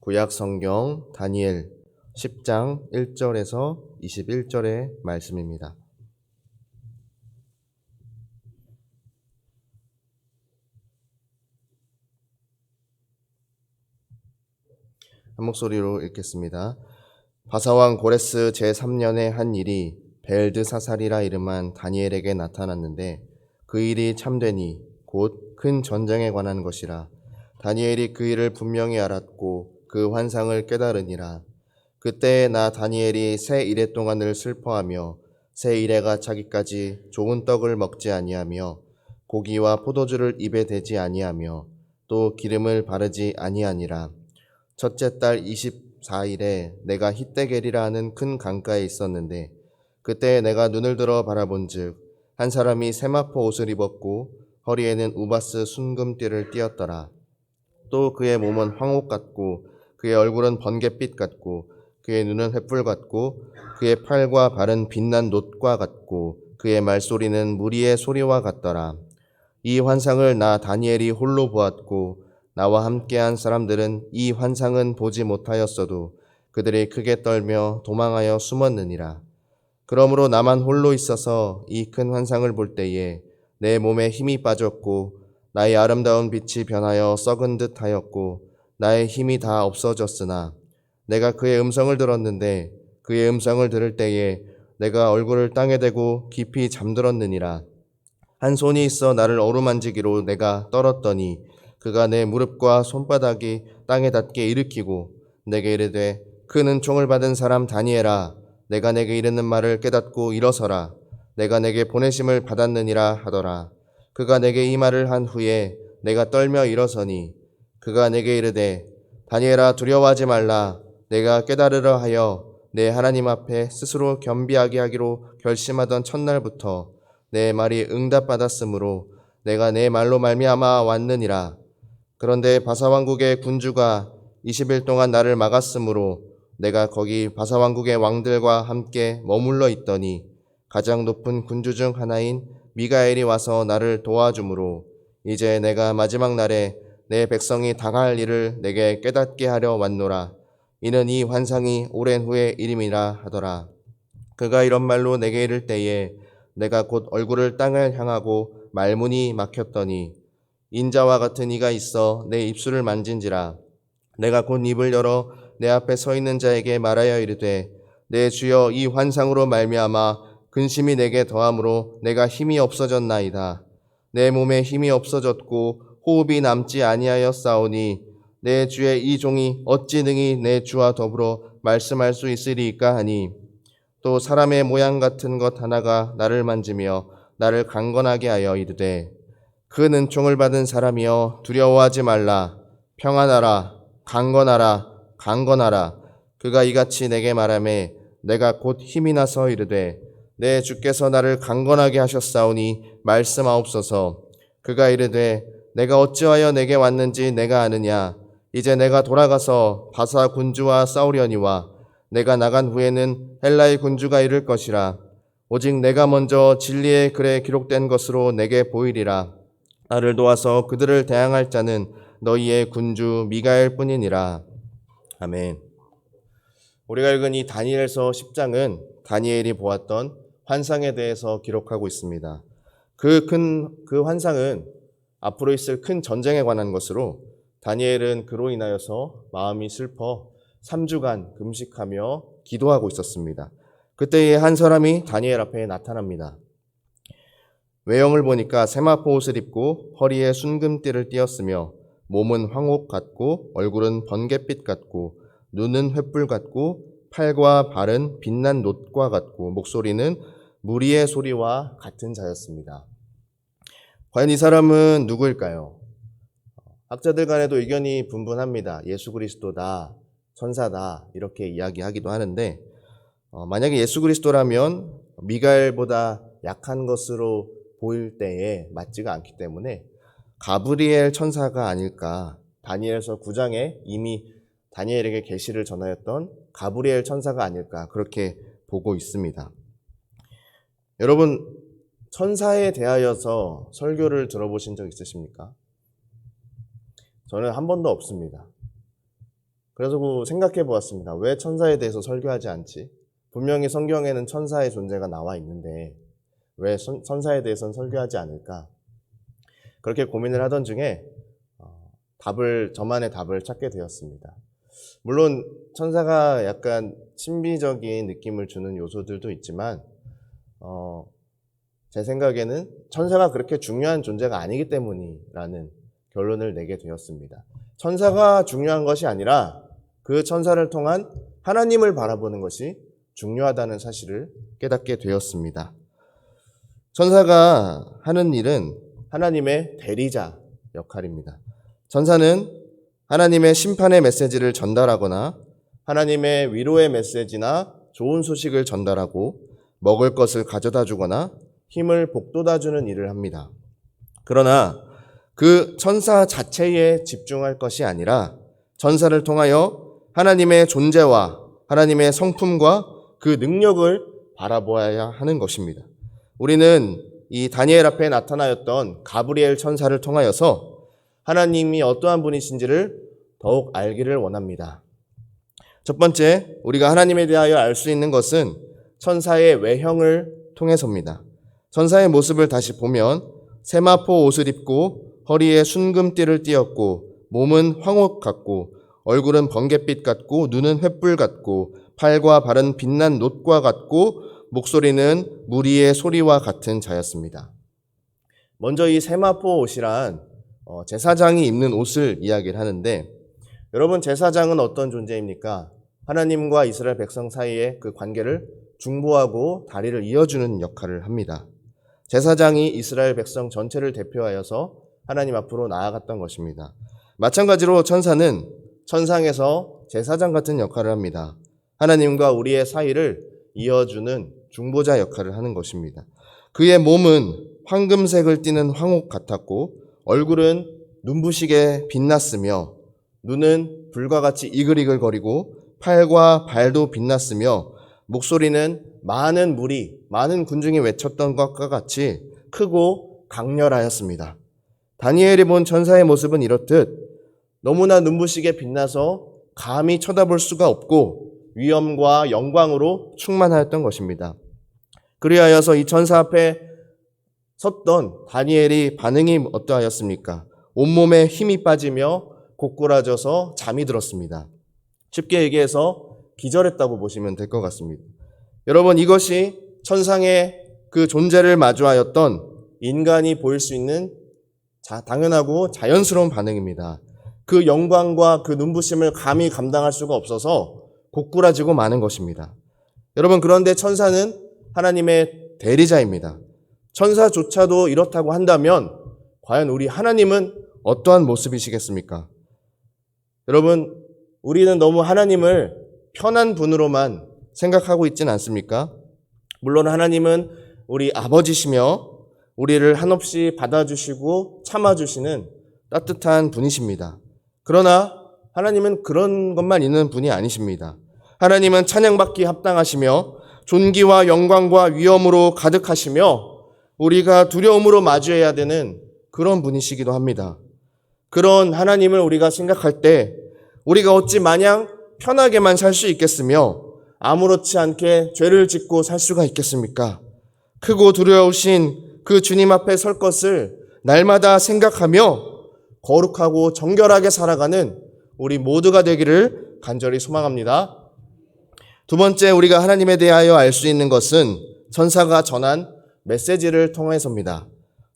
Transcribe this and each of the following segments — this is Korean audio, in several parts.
구약 성경 다니엘 10장 1절에서 21절의 말씀입니다. 한 목소리로 읽겠습니다. 바사왕 고레스 제3년의 한 일이 벨드사살이라 이름한 다니엘에게 나타났는데 그 일이 참되니 곧 큰 전쟁에 관한 것이라. 다니엘이 그 일을 분명히 알았고 그 환상을 깨달으니라. 그때 나 다니엘이 새 이래 동안을 슬퍼하며 새 이래가 차기까지 좋은 떡을 먹지 아니하며 고기와 포도주를 입에 대지 아니하며 또 기름을 바르지 아니하니라. 첫째 달 24일에 내가 히데겔이라 하는 큰 강가에 있었는데 그때 내가 눈을 들어 바라본즉 한 사람이 세마포 옷을 입었고 허리에는 우바스 순금띠를 띠었더라. 또 그의 몸은 황옥 같고 그의 얼굴은 번갯빛 같고 그의 눈은 횃불 같고 그의 팔과 발은 빛난 놋과 같고 그의 말소리는 무리의 소리와 같더라. 이 환상을 나 다니엘이 홀로 보았고 나와 함께한 사람들은 이 환상은 보지 못하였어도 그들이 크게 떨며 도망하여 숨었느니라. 그러므로 나만 홀로 있어서 이 큰 환상을 볼 때에 내 몸에 힘이 빠졌고 나의 아름다운 빛이 변하여 썩은 듯 하였고 나의 힘이 다 없어졌으나 내가 그의 음성을 들었는데 그의 음성을 들을 때에 내가 얼굴을 땅에 대고 깊이 잠들었느니라. 한 손이 있어 나를 어루만지기로 내가 떨었더니 그가 내 무릎과 손바닥이 땅에 닿게 일으키고 내게 이르되 큰 은총을 받은 사람 다니엘아, 내가 내게 이르는 말을 깨닫고 일어서라. 내가 내게 보내심을 받았느니라 하더라. 그가 내게 이 말을 한 후에 내가 떨며 일어서니 그가 내게 이르되 다니엘아, 두려워하지 말라. 내가 깨달으려 하여 내 하나님 앞에 스스로 겸비하게 하기로 결심하던 첫날부터 내 말이 응답받았으므로 내가 내 말로 말미암아 왔느니라. 그런데 바사왕국의 군주가 20일 동안 나를 막았으므로 내가 거기 바사왕국의 왕들과 함께 머물러 있더니 가장 높은 군주 중 하나인 미가엘이 와서 나를 도와주므로 이제 내가 마지막 날에 내 백성이 당할 일을 내게 깨닫게 하려 왔노라. 이는 이 환상이 오랜 후의 일임이라 하더라. 그가 이런 말로 내게 이를 때에 내가 곧 얼굴을 땅을 향하고 말문이 막혔더니 인자와 같은 이가 있어 내 입술을 만진지라. 내가 곧 입을 열어 내 앞에 서 있는 자에게 말하여 이르되 내 주여, 이 환상으로 말미암아 근심이 내게 더함으로 내가 힘이 없어졌나이다. 내 몸에 힘이 없어졌고 호흡이 남지 아니하였사오니 내 주의 이 종이 어찌 능히 내 주와 더불어 말씀할 수 있으리이까 하니 또 사람의 모양 같은 것 하나가 나를 만지며 나를 강건하게 하여 이르되 큰 은총을 받은 사람이여, 두려워하지 말라. 평안하라. 강건하라. 강건하라. 그가 이같이 내게 말하매 내가 곧 힘이 나서 이르되 내 주께서 나를 강건하게 하셨사오니 말씀하옵소서. 그가 이르되 내가 어찌하여 내게 왔는지 내가 아느냐. 이제 내가 돌아가서 바사 군주와 싸우려니와 내가 나간 후에는 헬라의 군주가 이를 것이라. 오직 내가 먼저 진리의 글에 기록된 것으로 내게 보이리라. 나를 도와서 그들을 대항할 자는 너희의 군주 미가엘 뿐이니라. 아멘. 우리가 읽은 이 다니엘서 10장은 다니엘이 보았던 환상에 대해서 기록하고 있습니다. 그 환상은 앞으로 있을 큰 전쟁에 관한 것으로 다니엘은 그로 인하여서 마음이 슬퍼 3주간 금식하며 기도하고 있었습니다. 그때에 한 사람이 다니엘 앞에 나타납니다. 외형을 보니까 세마포 옷을 입고 허리에 순금띠를 띠었으며 몸은 황옥 같고 얼굴은 번갯빛 같고 눈은 횃불 같고 팔과 발은 빛난 놋과 같고 목소리는 무리의 소리와 같은 자였습니다. 과연 이 사람은 누구일까요? 학자들 간에도 의견이 분분합니다. 예수 그리스도다, 천사다 이렇게 이야기하기도 하는데 만약에 예수 그리스도라면 미가엘보다 약한 것으로 보일 때에 맞지가 않기 때문에 가브리엘 천사가 아닐까. 다니엘서 9장에 이미 다니엘에게 계시를 전하였던 가브리엘 천사가 아닐까 그렇게 보고 있습니다. 여러분, 천사에 대하여서 설교를 들어보신 적 있으십니까? 저는 한 번도 없습니다. 그래서 생각해 보았습니다. 왜 천사에 대해서 설교하지 않지? 분명히 성경에는 천사의 존재가 나와 있는데 왜 천사에 대해서는 설교하지 않을까? 그렇게 고민을 하던 중에 저만의 답을 찾게 되었습니다. 물론 천사가 약간 신비적인 느낌을 주는 요소들도 있지만 제 생각에는 천사가 그렇게 중요한 존재가 아니기 때문이라는 결론을 내게 되었습니다. 천사가 중요한 것이 아니라 그 천사를 통한 하나님을 바라보는 것이 중요하다는 사실을 깨닫게 되었습니다. 천사가 하는 일은 하나님의 대리자 역할입니다. 천사는 하나님의 심판의 메시지를 전달하거나 하나님의 위로의 메시지나 좋은 소식을 전달하고 먹을 것을 가져다 주거나 힘을 북돋아 주는 일을 합니다. 그러나 그 천사 자체에 집중할 것이 아니라 천사를 통하여 하나님의 존재와 하나님의 성품과 그 능력을 바라보아야 하는 것입니다. 우리는 이 다니엘 앞에 나타나였던 가브리엘 천사를 통하여서 하나님이 어떠한 분이신지를 더욱 알기를 원합니다. 첫 번째, 우리가 하나님에 대하여 알 수 있는 것은 천사의 외형을 통해서입니다. 천사의 모습을 다시 보면 세마포 옷을 입고 허리에 순금띠를 띠었고 몸은 황옥 같고 얼굴은 번갯빛 같고 눈은 횃불 같고 팔과 발은 빛난 놋과 같고 목소리는 무리의 소리와 같은 자였습니다. 먼저 이 세마포 옷이란 제사장이 입는 옷을 이야기를 하는데, 여러분, 제사장은 어떤 존재입니까? 하나님과 이스라엘 백성 사이의 그 관계를 중보하고 다리를 이어주는 역할을 합니다. 제사장이 이스라엘 백성 전체를 대표하여서 하나님 앞으로 나아갔던 것입니다. 마찬가지로 천사는 천상에서 제사장 같은 역할을 합니다. 하나님과 우리의 사이를 이어주는 중보자 역할을 하는 것입니다. 그의 몸은 황금색을 띠는 황옥 같았고 얼굴은 눈부시게 빛났으며 눈은 불과 같이 이글이글거리고 팔과 발도 빛났으며 목소리는 많은 군중이 외쳤던 것과 같이 크고 강렬하였습니다. 다니엘이 본 천사의 모습은 이렇듯 너무나 눈부시게 빛나서 감히 쳐다볼 수가 없고 위엄과 영광으로 충만하였던 것입니다. 그리하여서 이 천사 앞에 섰던 다니엘이 반응이 어떠하였습니까? 온몸에 힘이 빠지며 고꾸라져서 잠이 들었습니다. 쉽게 얘기해서 기절했다고 보시면 될 것 같습니다. 여러분, 이것이 천상의 그 존재를 마주하였던 인간이 보일 수 있는 당연하고 자연스러운 반응입니다. 그 영광과 그 눈부심을 감히 감당할 수가 없어서 고꾸라지고 마는 것입니다. 여러분, 그런데 천사는 하나님의 대리자입니다. 천사조차도 이렇다고 한다면 과연 우리 하나님은 어떠한 모습이시겠습니까? 여러분, 우리는 너무 하나님을 편한 분으로만 생각하고 있지는 않습니까? 물론 하나님은 우리 아버지시며 우리를 한없이 받아주시고 참아주시는 따뜻한 분이십니다. 그러나 하나님은 그런 것만 있는 분이 아니십니다. 하나님은 찬양받기 합당하시며 존귀와 영광과 위엄으로 가득하시며 우리가 두려움으로 마주해야 되는 그런 분이시기도 합니다. 그런 하나님을 우리가 생각할 때 우리가 어찌 마냥 편하게만 살 수 있겠으며 아무렇지 않게 죄를 짓고 살 수가 있겠습니까? 크고 두려우신 그 주님 앞에 설 것을 날마다 생각하며 거룩하고 정결하게 살아가는 우리 모두가 되기를 간절히 소망합니다. 두 번째, 우리가 하나님에 대하여 알 수 있는 것은 천사가 전한 메시지를 통해서입니다.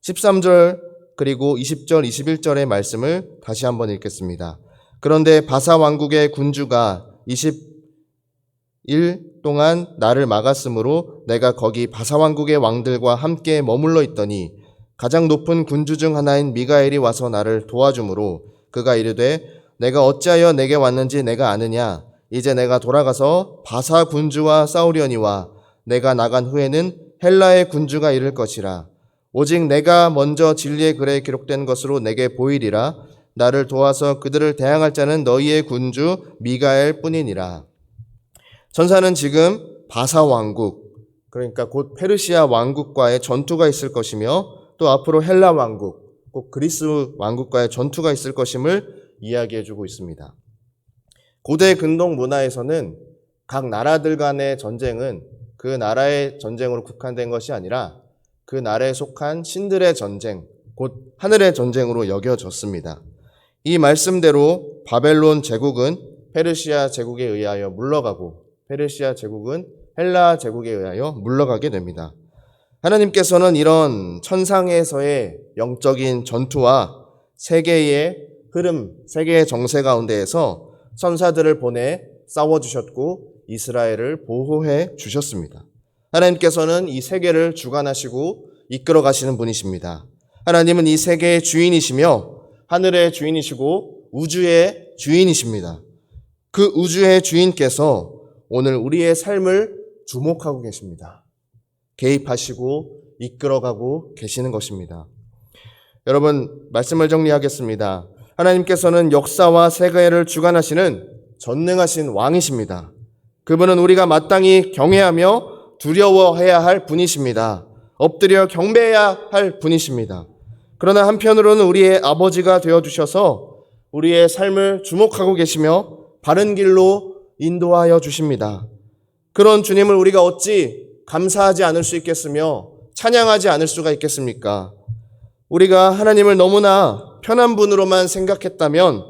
13절 그리고 20절, 21절의 말씀을 다시 한번 읽겠습니다. 그런데 바사 왕국의 군주가 20일 동안 나를 막았으므로 내가 거기 바사 왕국의 왕들과 함께 머물러 있더니 가장 높은 군주 중 하나인 미가엘이 와서 나를 도와주므로 그가 이르되 내가 어찌하여 내게 왔는지 내가 아느냐? 이제 내가 돌아가서 바사 군주와 싸우려니와 내가 나간 후에는 헬라의 군주가 이를 것이라. 오직 내가 먼저 진리의 글에 기록된 것으로 내게 보이리라. 나를 도와서 그들을 대항할 자는 너희의 군주 미가엘 뿐이니라. 천사는 지금 바사 왕국, 그러니까 곧 페르시아 왕국과의 전투가 있을 것이며 또 앞으로 헬라 왕국, 곧 그리스 왕국과의 전투가 있을 것임을 이야기해주고 있습니다. 고대 근동 문화에서는 각 나라들 간의 전쟁은 그 나라의 전쟁으로 국한된 것이 아니라 그 나라에 속한 신들의 전쟁, 곧 하늘의 전쟁으로 여겨졌습니다. 이 말씀대로 바벨론 제국은 페르시아 제국에 의하여 물러가고 페르시아 제국은 헬라 제국에 의하여 물러가게 됩니다. 하나님께서는 이런 천상에서의 영적인 전투와 세계의 흐름, 세계의 정세 가운데에서 천사들을 보내 싸워주셨고 이스라엘을 보호해 주셨습니다. 하나님께서는 이 세계를 주관하시고 이끌어 가시는 분이십니다. 하나님은 이 세계의 주인이시며 하늘의 주인이시고 우주의 주인이십니다. 그 우주의 주인께서 오늘 우리의 삶을 주목하고 계십니다. 개입하시고 이끌어가고 계시는 것입니다. 여러분, 말씀을 정리하겠습니다. 하나님께서는 역사와 세계를 주관하시는 전능하신 왕이십니다. 그분은 우리가 마땅히 경외하며 두려워해야 할 분이십니다. 엎드려 경배해야 할 분이십니다. 그러나 한편으로는 우리의 아버지가 되어주셔서 우리의 삶을 주목하고 계시며 바른 길로 인도하여 주십니다. 그런 주님을 우리가 어찌 감사하지 않을 수 있겠으며 찬양하지 않을 수가 있겠습니까? 우리가 하나님을 너무나 편한 분으로만 생각했다면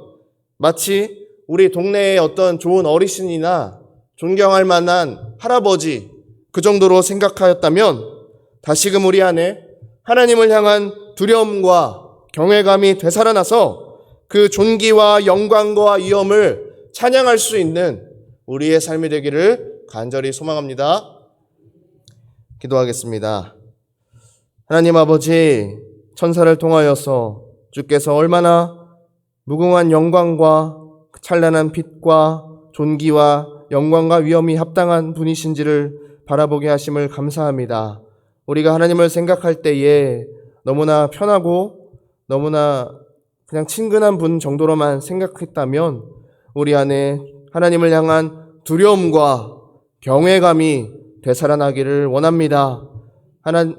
마치 우리 동네의 어떤 좋은 어르신이나 존경할 만한 할아버지 그 정도로 생각하였다면 다시금 우리 안에 하나님을 향한 두려움과 경외감이 되살아나서 그 존귀와 영광과 위엄을 찬양할 수 있는 우리의 삶이 되기를 간절히 소망합니다. 기도하겠습니다. 하나님 아버지, 천사를 통하여서 주께서 얼마나 무궁한 영광과 찬란한 빛과 존귀와 영광과 위엄이 합당한 분이신지를 바라보게 하심을 감사합니다. 우리가 하나님을 생각할 때에 너무나 편하고 너무나 그냥 친근한 분 정도로만 생각했다면 우리 안에 하나님을 향한 두려움과 경외감이 되살아나기를 원합니다.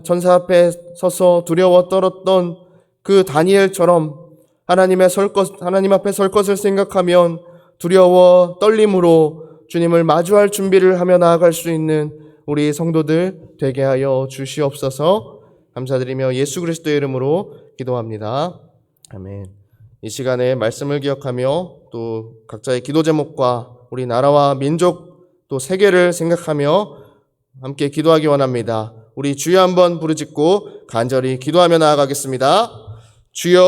천사 앞에 서서 두려워 떨었던 그 다니엘처럼 하나님 앞에 설 것을 생각하면 두려워 떨림으로 주님을 마주할 준비를 하며 나아갈 수 있는 우리 성도들 되게 하여 주시옵소서. 감사드리며 예수 그리스도의 이름으로 기도합니다. 아멘. 이 시간에 말씀을 기억하며 또 각자의 기도 제목과 우리 나라와 민족 또 세계를 생각하며 함께 기도하기 원합니다. 우리 주여 한번 부르짖고 간절히 기도하며 나아가겠습니다. 주여